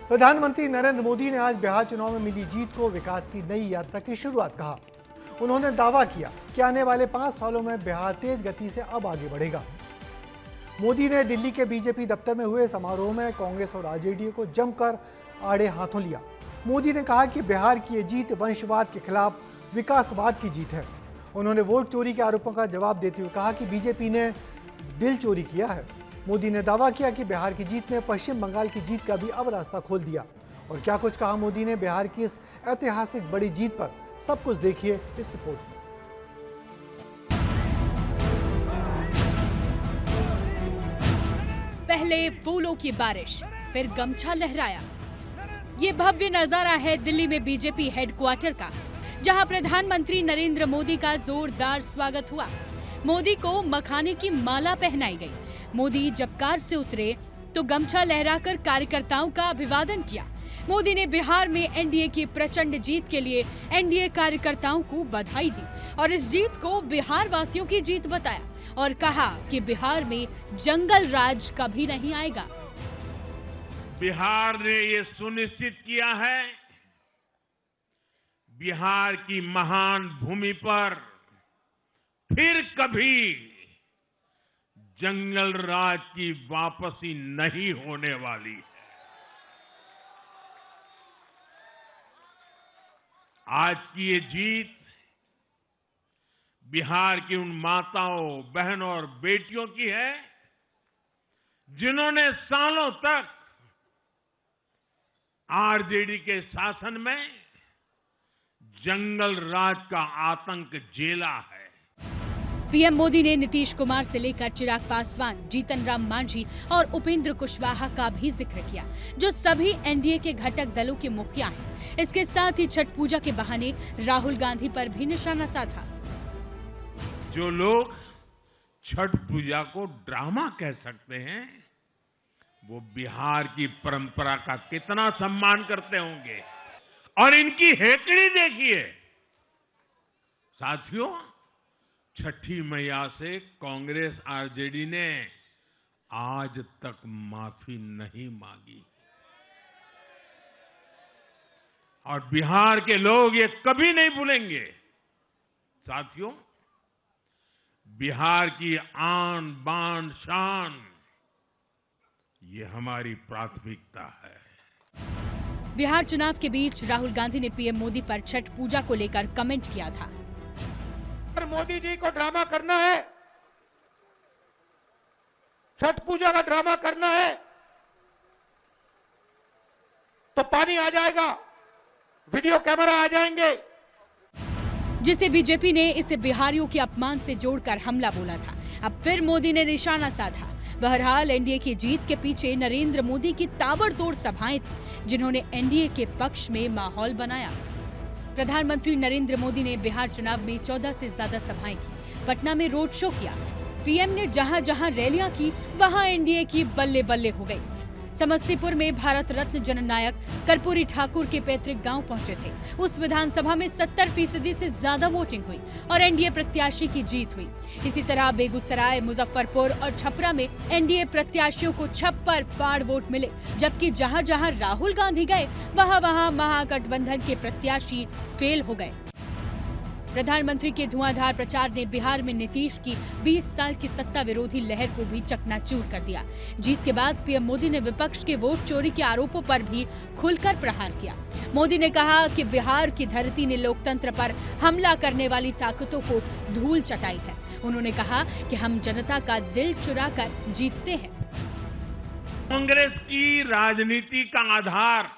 प्रधानमंत्री नरेंद्र मोदी ने आज बिहार चुनाव में मिली जीत को विकास की नई यात्रा की शुरुआत कहा। उन्होंने दावा किया कि आने वाले 5 सालों में बिहार तेज गति से अब आगे बढ़ेगा। मोदी ने दिल्ली के बीजेपी दफ्तर में हुए समारोह में कांग्रेस और आरजेडी को जमकर आड़े हाथों लिया। मोदी ने कहा कि बिहार की ये जीत वंशवाद के खिलाफ विकासवाद की जीत है। उन्होंने वोट चोरी के आरोपों का जवाब देते हुए कहा कि बीजेपी ने दिल चोरी किया है। मोदी ने दावा किया कि बिहार की जीत ने पश्चिम बंगाल की जीत का भी अब रास्ता खोल दिया। और क्या कुछ कहा मोदी ने बिहार की इस ऐतिहासिक बड़ी जीत पर, सब कुछ देखिए इस रिपोर्ट में। पहले फूलों की बारिश, फिर गमछा लहराया। ये भव्य नजारा है दिल्ली में बीजेपी हेडक्वार्टर का, जहां प्रधानमंत्री नरेंद्र मोदी का जोरदार स्वागत हुआ। मोदी को मखाने की माला पहनाई गई। मोदी जब कार से उतरे तो गमछा लहराकर कार्यकर्ताओं का अभिवादन किया। मोदी ने बिहार में एनडीए की प्रचंड जीत के लिए एनडीए कार्यकर्ताओं को बधाई दी और इस जीत को बिहार वासियों की जीत बताया और कहा कि बिहार में जंगल राज कभी नहीं आएगा। बिहार ने ये सुनिश्चित किया है, बिहार की महान भूमि पर फिर कभी जंगल राज की वापसी नहीं होने वाली है। आज की ये जीत बिहार की उन माताओं, बहनों और बेटियों की है जिन्होंने सालों तक आरजेडी के शासन में जंगल राज का आतंक झेला है। पीएम मोदी ने नीतीश कुमार से लेकर चिराग पासवान, जीतन राम मांझी और उपेंद्र कुशवाहा का भी जिक्र किया, जो सभी एनडीए के घटक दलों के मुखिया हैं। इसके साथ ही छठ पूजा के बहाने राहुल गांधी पर भी निशाना साधा। जो लोग छठ पूजा को ड्रामा कह सकते हैं, वो बिहार की परंपरा का कितना सम्मान करते होंगे। और इनकी हेकड़ी देखिए साथियों, छठी मैया से कांग्रेस आरजेडी ने आज तक माफी नहीं मांगी और बिहार के लोग ये कभी नहीं भूलेंगे। साथियों, बिहार की आन बान शान ये हमारी प्राथमिकता है। बिहार चुनाव के बीच राहुल गांधी ने पीएम मोदी पर छठ पूजा को लेकर कमेंट किया था। अगर मोदी जी को ड्रामा करना है, छठ पूजा का ड्रामा करना है, तो पानी आ जाएगा, वीडियो कैमरा आ जाएंगे। जिसे बीजेपी ने इसे बिहारियों के अपमान से जोड़कर हमला बोला था। अब फिर मोदी ने निशाना साधा। बहरहाल एनडीए की जीत के पीछे नरेंद्र मोदी की ताबड़तोड़ सभाएं थी, जिन्होंने एनडीए के पक्ष में माहौल बनाया। प्रधानमंत्री नरेंद्र मोदी ने बिहार चुनाव में 14 से ज्यादा सभाएं की। पटना में रोड शो किया। पीएम ने जहां जहां रैलियां की, वहां एनडीए की बल्ले बल्ले हो गई। समस्तीपुर में भारत रत्न जननायक कर्पूरी ठाकुर के पैतृक गांव पहुंचे थे। उस विधानसभा में 70% से ज्यादा वोटिंग हुई और एनडीए प्रत्याशी की जीत हुई। इसी तरह बेगूसराय, मुजफ्फरपुर और छपरा में एनडीए प्रत्याशियों को छप्पर फाड़ वोट मिले, जबकि जहां जहां राहुल गांधी गए, वहां वहां महागठबंधन के प्रत्याशी फेल हो गए। प्रधानमंत्री के धुआंधार प्रचार ने बिहार में नीतीश की 20 साल की सत्ता विरोधी लहर को भी चकनाचूर कर दिया। जीत के बाद पीएम मोदी ने विपक्ष के वोट चोरी के आरोपों पर भी खुलकर प्रहार किया। मोदी ने कहा कि बिहार की धरती ने लोकतंत्र पर हमला करने वाली ताकतों को धूल चटाई है। उन्होंने कहा कि हम जनता का दिल चुरा कर जीतते हैं। कांग्रेस की राजनीति का आधार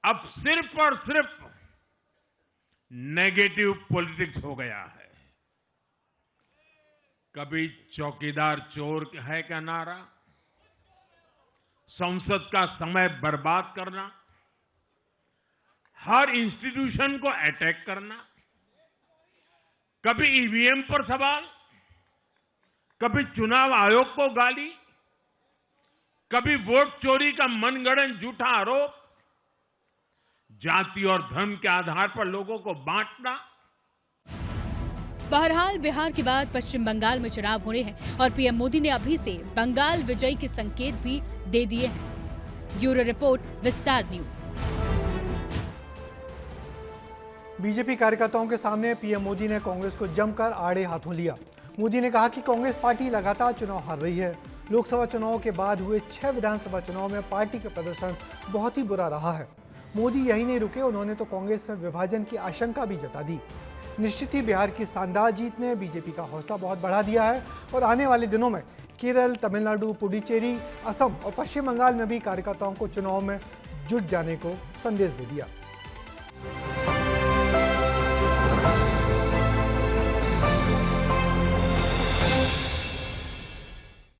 अब सिर्फ और सिर्फ नेगेटिव पॉलिटिक्स हो गया है। कभी चौकीदार चोर है का नारा, संसद का समय बर्बाद करना, हर इंस्टीट्यूशन को अटैक करना, कभी ईवीएम पर सवाल, कभी चुनाव आयोग को गाली, कभी वोट चोरी का मनगढ़ंत झूठा आरोप, जाति और धर्म के आधार पर लोगों को बांटना। बहरहाल बिहार के बाद पश्चिम बंगाल में चुनाव होने हैं और पीएम मोदी ने अभी से बंगाल विजय के संकेत भी दे दिए हैं। ब्यूरो रिपोर्ट, विस्तार न्यूज। बीजेपी कार्यकर्ताओं के सामने पीएम मोदी ने कांग्रेस को जमकर आड़े हाथों लिया। मोदी ने कहा कि कांग्रेस पार्टी लगातार चुनाव हार रही है। लोकसभा चुनाव के बाद हुए 6 विधानसभा चुनाव में पार्टी का प्रदर्शन बहुत ही बुरा रहा है। मोदी यही नहीं रुके, उन्होंने तो कांग्रेस में विभाजन की आशंका भी जता दी। निश्चित ही बिहार की शानदार जीत ने बीजेपी का हौसला बहुत बढ़ा दिया है और आने वाले दिनों में केरल, तमिलनाडु, पुडुचेरी, असम और पश्चिम बंगाल में भी कार्यकर्ताओं को चुनाव में जुट जाने को संदेश दे दिया।